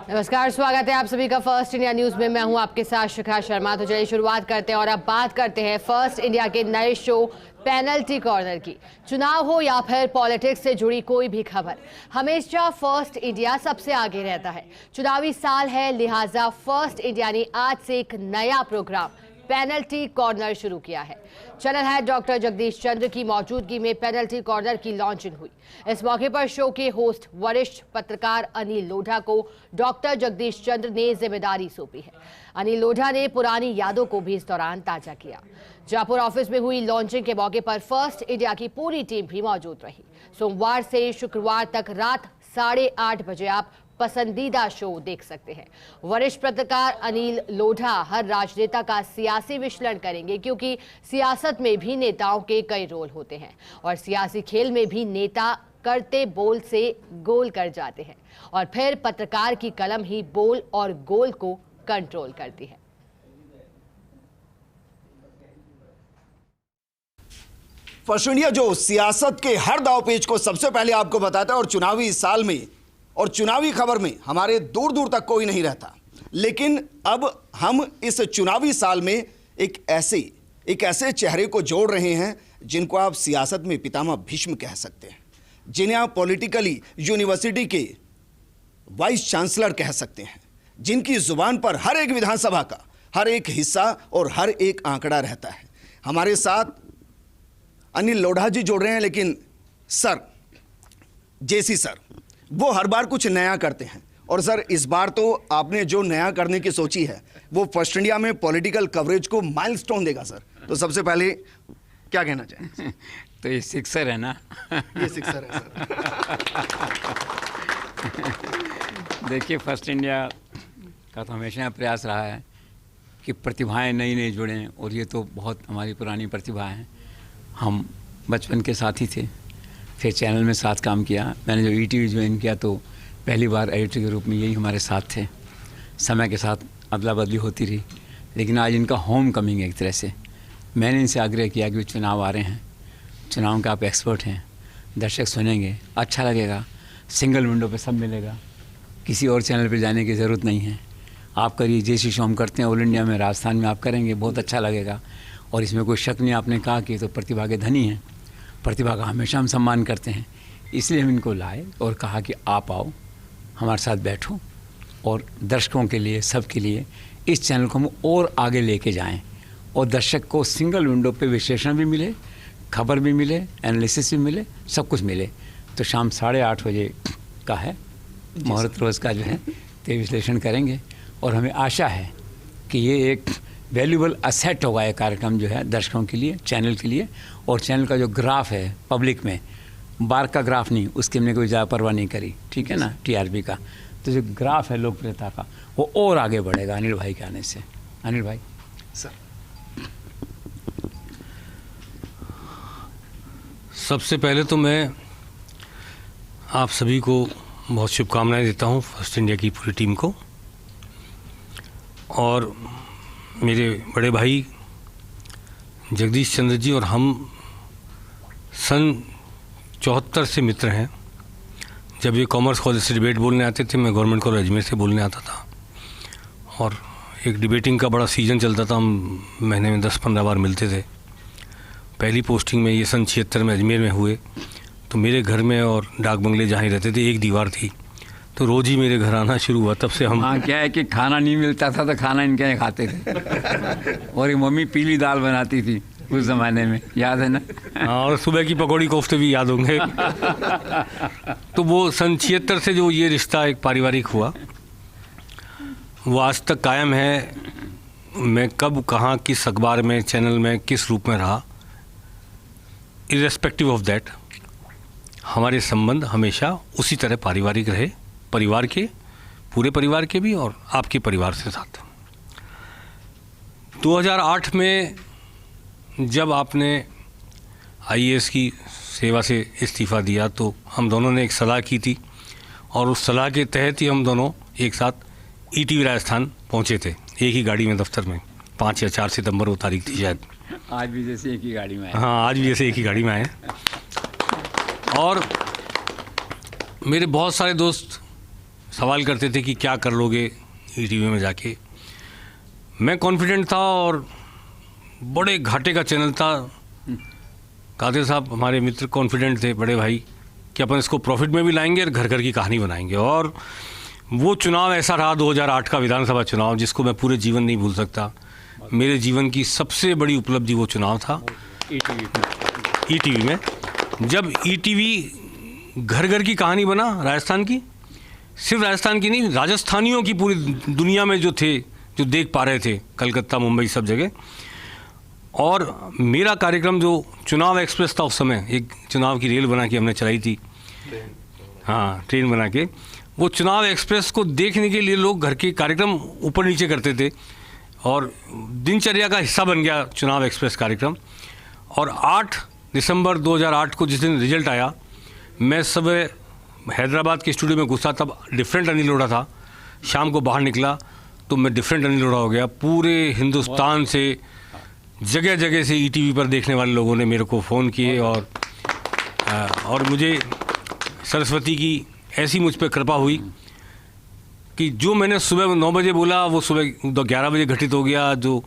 नमस्कार, स्वागत है आप सभी का फर्स्ट इंडिया न्यूज में। मैं हूं आपके साथ शिखा शर्मा। तो चलिए शुरुआत करते हैं और अब बात करते हैं फर्स्ट इंडिया के नए शो पेनल्टी कॉर्नर की। चुनाव हो या फिर पॉलिटिक्स से जुड़ी कोई भी खबर, हमेशा फर्स्ट इंडिया सबसे आगे रहता है। चुनावी साल है, लिहाजा फर्स्ट इंडिया ने आज से एक नया प्रोग्राम पेनल्टी कॉर्नर शुरू किया है। चैनल हेड डॉक्टर जगदीश चंद्र की मौजूदगी में पेनल्टी कॉर्नर की लॉन्चिंग हुई। इस मौके पर शो के होस्ट वरिष्ठ पत्रकार अनिल लोढ़ा को डॉक्टर जगदीश चंद्र ने जिम्मेदारी सौंपी है। अनिल लोढ़ा ने पुरानी यादों को भी इस दौरान ताजा किया। जयपुर ऑफिस में हुई लॉन्चिंग के मौके पर फर्स्ट इंडिया की पूरी टीम भी मौजूद रही। सोमवार से शुक्रवार तक रात 8:30 बजे आप पसंदीदा शो देख सकते हैं। वरिष्ठ पत्रकार अनिल लोढ़ा हर राजनेता का सियासी विश्लेषण करेंगे, क्योंकि सियासत में भी नेताओं के कई रोल होते हैं और सियासी खेल में भी नेता करते बोल से गोल कर जाते हैं और फिर पत्रकार की कलम ही बोल और गोल को कंट्रोल करती है। फर्स्ट इंडिया जो सियासत के हर दांवपेच को सबसे पहले आपको बताता है और चुनावी साल में और चुनावी खबर में हमारे दूर दूर तक कोई नहीं रहता। लेकिन अब हम इस चुनावी साल में एक ऐसे चेहरे को जोड़ रहे हैं जिनको आप सियासत में पितामह भीष्म कह सकते हैं, जिन्हें आप पॉलिटिकली यूनिवर्सिटी के वाइस चांसलर कह सकते हैं, जिनकी जुबान पर हर एक विधानसभा का हर एक हिस्सा और हर एक आंकड़ा रहता है। हमारे साथ अनिल लोढ़ा जी जोड़ रहे हैं, लेकिन सर, जेसी सर, वो हर बार कुछ नया करते हैं और सर इस बार तो आपने जो नया करने की सोची है वो फर्स्ट इंडिया में पॉलिटिकल कवरेज को माइलस्टोन देगा। सर तो सबसे पहले क्या कहना चाहेंगे? तो ये सिक्सर है ना? ये सिक्सर है सर। देखिए, फर्स्ट इंडिया का तो हमेशा प्रयास रहा है कि प्रतिभाएं नई नई जुड़ें और ये तो बहुत हमारी पुरानी प्रतिभाएं हैं। हम बचपन के साथी थे, फिर चैनल में साथ काम किया। मैंने जो ईटीवी ज्वाइन किया तो पहली बार एडिटर के रूप में यही हमारे साथ थे। समय के साथ अदला बदली होती रही, लेकिन आज इनका होम कमिंग है एक तरह से। मैंने इनसे आग्रह किया कि चुनाव आ रहे हैं, चुनाव का आप एक्सपर्ट हैं, दर्शक सुनेंगे, अच्छा लगेगा, सिंगल विंडो पे सब मिलेगा, किसी और चैनल पे जाने की ज़रूरत नहीं है। आप करिए, जैसी शो हम करते हैं ऑल इंडिया में, राजस्थान में आप करेंगे, बहुत अच्छा लगेगा। और इसमें कोई शक नहीं, आपने कहा कि तो प्रतिभा के धनी हैं, प्रतिभा का हमेशा हम सम्मान करते हैं। इसलिए हम इनको लाए और कहा कि आप आओ, हमारे साथ बैठो और दर्शकों के लिए, सबके लिए इस चैनल को हम और आगे लेके जाएं और दर्शक को सिंगल विंडो पे विश्लेषण भी मिले, खबर भी मिले, एनालिसिस भी मिले, सब कुछ मिले। तो शाम 8:30 बजे का है मुहूर्त रोज़ का जो है, तो विश्लेषण करेंगे और हमें आशा है कि ये एक वैल्यूबल असेट होगा ये कार्यक्रम जो है दर्शकों के लिए, चैनल के लिए। और चैनल का जो ग्राफ है पब्लिक में, बार का ग्राफ नहीं, उसकी हमने कोई ज़्यादा परवाह नहीं करी, ठीक है ना, टीआरपी का। तो जो ग्राफ है लोकप्रियता का, वो और आगे बढ़ेगा अनिल भाई के आने से। अनिल भाई सर, सबसे पहले तो मैं आप सभी को बहुत शुभकामनाएं देता हूं, फर्स्ट इंडिया की पूरी टीम को। और मेरे बड़े भाई जगदीश चंद्र जी और हम सन 74 से मित्र हैं। जब ये कॉमर्स कॉलेज से डिबेट बोलने आते थे, मैं गवर्नमेंट कॉलेज अजमेर से बोलने आता था और एक डिबेटिंग का बड़ा सीजन चलता था। हम महीने में 10-15 बार मिलते थे। पहली पोस्टिंग में ये सन 76 में अजमेर में हुए, तो मेरे घर में और डाक बंगले जहाँ ही रहते थे एक दीवार थी, तो रोज़ ही मेरे घर आना शुरू हुआ। तब से हम, हाँ, क्या है कि खाना नहीं मिलता था तो खाना इनके यहाँ खाते थे। और एक मम्मी पीली दाल बनाती थी उस ज़माने में, याद है ना? और सुबह की पकौड़ी कोफ्ते भी याद होंगे। तो वो सन 76 से जो ये रिश्ता एक पारिवारिक हुआ, वो आज तक कायम है। मैं कब, कहाँ, किस अखबार में, चैनल में, किस रूप में रहा, इर्रेस्पेक्टिव ऑफ दैट, हमारे संबंध हमेशा उसी तरह पारिवारिक रहे, परिवार के, पूरे परिवार के भी और आपके परिवार से साथ। 2008 में जब आपने आईएएस की सेवा से इस्तीफ़ा दिया, तो हम दोनों ने एक सलाह की थी और उस सलाह के तहत ही हम दोनों एक साथ ईटीवी राजस्थान पहुंचे थे, एक ही गाड़ी में, दफ्तर में। 5 या 4 सितंबर वो तारीख थी शायद। आज भी जैसे एक ही गाड़ी में आए। हाँ, आज भी जैसे एक ही गाड़ी में आए। और मेरे बहुत सारे दोस्त सवाल करते थे कि क्या कर लोगे ईटीवी में जाके। मैं कॉन्फिडेंट था और बड़े घाटे का चैनल था। कादिर साहब हमारे मित्र कॉन्फिडेंट थे, बड़े भाई, कि अपन इसको प्रॉफिट में भी लाएंगे और घर घर की कहानी बनाएंगे। और वो चुनाव ऐसा रहा 2008 का विधानसभा चुनाव, जिसको मैं पूरे जीवन नहीं भूल सकता। मेरे जीवन की सबसे बड़ी उपलब्धि वो चुनाव था ईटीवी में, जब ईटीवी घर घर की कहानी बना राजस्थान की, सिर्फ राजस्थान की नहीं, राजस्थानियों की पूरी दुनिया में जो थे, जो देख पा रहे थे, कलकत्ता, मुंबई, सब जगह। और मेरा कार्यक्रम जो चुनाव एक्सप्रेस था, उस समय एक चुनाव की रेल बना के हमने चलाई थी, हाँ, ट्रेन बना के। वो चुनाव एक्सप्रेस को देखने के लिए लोग घर के कार्यक्रम ऊपर नीचे करते थे और दिनचर्या का हिस्सा बन गया चुनाव एक्सप्रेस कार्यक्रम। और 8 दिसंबर 2008 को जिस दिन रिजल्ट आया, मैं सुबह हैदराबाद के स्टूडियो में घुसा, तब डिफरेंट अनिल लोढ़ा था। शाम को बाहर निकला तो मैं डिफरेंट अनिल लोढ़ा हो गया। पूरे हिंदुस्तान से, जगह जगह से ईटीवी पर देखने वाले लोगों ने मेरे को फ़ोन किए और मुझे सरस्वती की ऐसी मुझ पर कृपा हुई कि जो मैंने सुबह 9 बजे बोला वो सुबह 11 बजे घटित हो गया। जो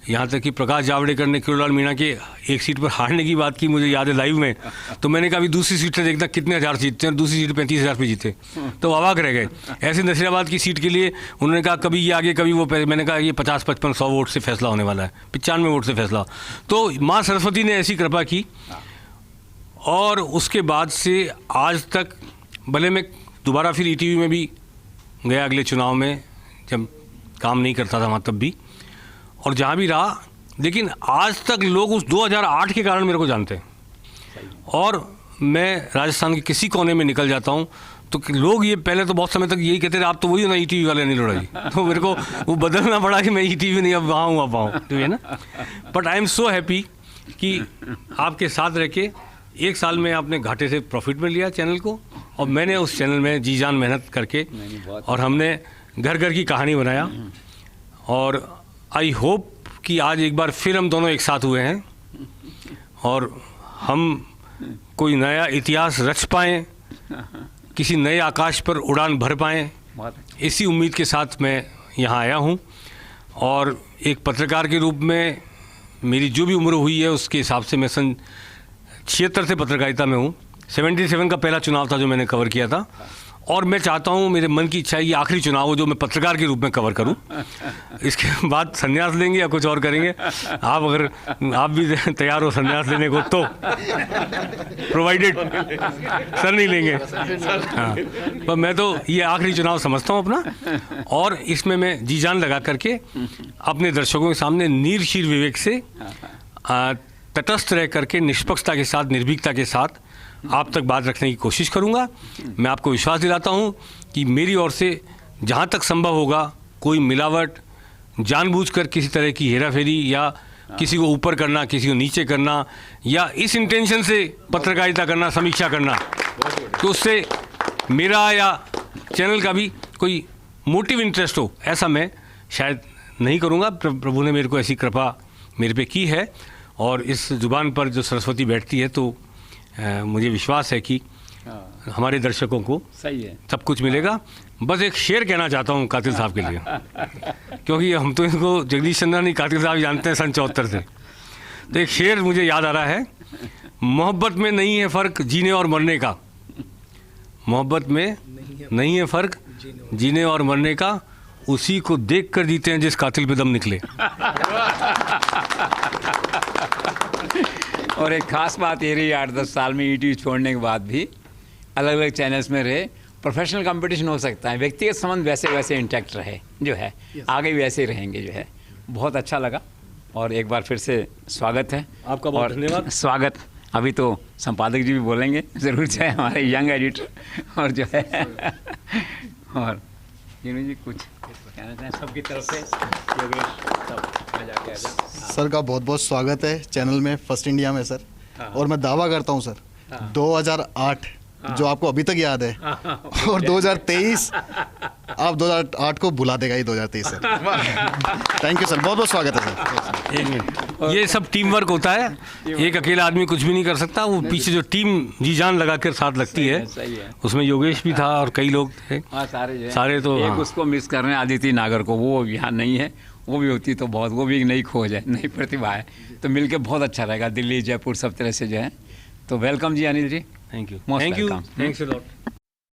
यहाँ तक कि प्रकाश जावड़ेकर ने किरोलाल मीणा के एक सीट पर हारने की बात की, मुझे याद है लाइव में, तो मैंने कहा अभी दूसरी सीट से देखना कितने हज़ार जीतते हैं, दूसरी सीट 35,000 पे जीते, तो अवाक रह गए। ऐसे नसीराबाद की सीट के लिए उन्होंने कहा कभी ये आगे कभी वो, मैंने कहा ये 50-55-100 वोट से फैसला होने वाला है, 95 वोट से फैसला। तो माँ सरस्वती ने ऐसी कृपा की और उसके बाद से आज तक, भले मैं दोबारा फिर ईटीवी में भी गया अगले चुनाव में, जब काम नहीं करता था वहाँ तब भी, और जहाँ भी रहा, लेकिन आज तक लोग उस 2008 के कारण मेरे को जानते हैं। और मैं राजस्थान के किसी कोने में निकल जाता हूँ तो लोग ये पहले तो बहुत समय तक यही कहते थे आप तो वही हो ना ईटीवी वाले अनिल लोढ़ा जी, तो मेरे को वो बदलना पड़ा कि मैं ईटीवी नहीं अब वहाँ हूँ अब वहाँ तो है ना। But I am so happy कि आपके साथ रह के 1 साल में आपने घाटे से प्रॉफिट में लिया चैनल को, और मैंने उस चैनल में जी जान मेहनत करके और हमने घर घर की कहानी बनाया। और आई होप कि आज एक बार फिर हम दोनों एक साथ हुए हैं और हम कोई नया इतिहास रच पाएँ, किसी नए आकाश पर उड़ान भर पाएँ, इसी उम्मीद के साथ मैं यहाँ आया हूँ। और एक पत्रकार के रूप में मेरी जो भी उम्र हुई है उसके हिसाब से मैं सन 76 से पत्रकारिता में हूँ। 77 का पहला चुनाव था जो मैंने कवर किया था, और मैं चाहता हूँ, मेरे मन की इच्छा है ये आखिरी चुनाव हो जो मैं पत्रकार के रूप में कवर करूँ। इसके बाद संन्यास लेंगे या कुछ और करेंगे। आप अगर आप भी तैयार हो संन्यास लेने को तो प्रोवाइडेड सर नहीं लेंगे, हाँ, पर मैं तो ये आखिरी चुनाव समझता हूँ अपना, और इसमें मैं जी जान लगा करके अपने दर्शकों के सामने नीरशीर विवेक से तटस्थ रह करके, निष्पक्षता के साथ, निर्भीकता के साथ आप तक बात रखने की कोशिश करूंगा। मैं आपको विश्वास दिलाता हूं कि मेरी ओर से जहां तक संभव होगा, कोई मिलावट, जानबूझकर किसी तरह की हेराफेरी या किसी को ऊपर करना, किसी को नीचे करना, या इस इंटेंशन से पत्रकारिता करना, समीक्षा करना, तो उससे मेरा या चैनल का भी कोई मोटिव इंटरेस्ट हो, ऐसा मैं शायद नहीं करूँगा। प्रभु ने मेरे को ऐसी कृपा मेरे पे की है, और इस जुबान पर जो सरस्वती बैठती है तो मुझे विश्वास है कि हमारे दर्शकों को सही है, सब कुछ मिलेगा। बस एक शेर कहना चाहता हूँ कातिल साहब के लिए, क्योंकि हम तो इनको जगदीश चंद्र नहीं, कातिल साहब जानते हैं सन 74 से। तो एक शेर मुझे याद आ रहा है, मोहब्बत में नहीं है फ़र्क जीने और मरने का, मोहब्बत में नहीं है फ़र्क जीने और मरने का, उसी को देख कर जीते हैं जिस कातिल पे दम निकले। और एक ख़ास बात ये रही 8-10 साल में ईटीवी छोड़ने के बाद भी अलग अलग चैनल्स में रहे, प्रोफेशनल कंपटीशन हो सकता है, व्यक्तिगत संबंध वैसे वैसे इंटैक्ट रहे जो है, आगे भी वैसे ही रहेंगे जो है। बहुत अच्छा लगा, और एक बार फिर से स्वागत है आपका, बहुत धन्यवाद। स्वागत। अभी तो संपादक जी भी बोलेंगे ज़रूर से, हमारे यंग एडिटर, और जो है और जी कुछ कहना चाहें सबकी तरफ से। सर का बहुत बहुत स्वागत है चैनल में, फर्स्ट इंडिया में सर। और मैं दावा करता हूं सर, 2008 जो आपको अभी तक याद है, और 2023 आप 2008 को भुला देगा ये 2023 सर। थैंक यू सर, बहुत बहुत स्वागत है सर। एक मिनट, ये सब टीम वर्क होता है, एक अकेला आदमी कुछ भी नहीं कर सकता। वो पीछे जो टीम जी जान लगा कर साथ लगती है, सही है। उसमें योगेश भी था और कई लोग थे। हाँ, सारे जो है। सारे तो एक हाँ। उसको मिस कर रहे हैं, आदित्य नागर को, वो यहाँ नहीं है। वो भी होती तो बहुत, वो भी एक नई खोज है, नई प्रतिभा है, तो मिलके बहुत अच्छा रहेगा। दिल्ली, जयपुर सब तरह से जो है। तो welcome ji Anil ji. Thank you, Most thank you, welcome. Thanks a lot.